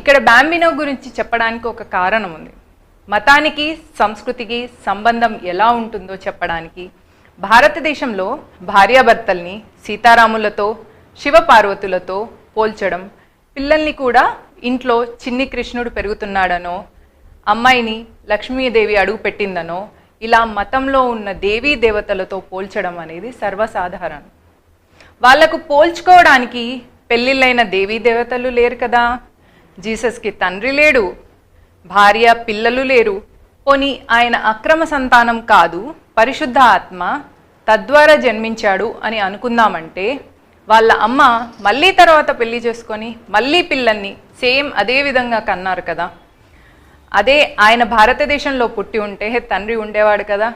ఇక్కడ బాంబినో గురించి చెప్పడానికి ఒక కారణం ఉంది. మతానికి సంస్కృతికి సంబంధం ఎలా ఉంటుందో చెప్పడానికి భారతదేశంలో భార్యాభర్తల్ని సీతారాములతో శివపార్వతులతో పోల్చడం, పిల్లల్ని కూడా ఇంట్లో చిన్ని కృష్ణుడు పెరుగుతున్నాడనో అమ్మాయిని లక్ష్మీదేవి అడుగు పెట్టిందనో ఇలా మతంలో ఉన్న దేవీ దేవతలతో పోల్చడం అనేది సర్వసాధారణం. వాళ్లకు పోల్చుకోవడానికి పెళ్ళిళ్ళైన దేవీ దేవతలు లేరు కదా, జీసస్కి తండ్రి లేడు, భార్య పిల్లలు లేరు, పోనీ ఆయన అక్రమ సంతానం కాదు పరిశుద్ధ ఆత్మ తద్వారా జన్మించాడు అని అనుకుందామంటే వాళ్ళ అమ్మ మళ్ళీ తర్వాత పెళ్లి చేసుకొని మళ్ళీ పిల్లల్ని సేమ్ అదే విధంగా కన్నారు కదా. అదే ఆయన భారతదేశంలో పుట్టి ఉంటే తండ్రి ఉండేవాడు కదా.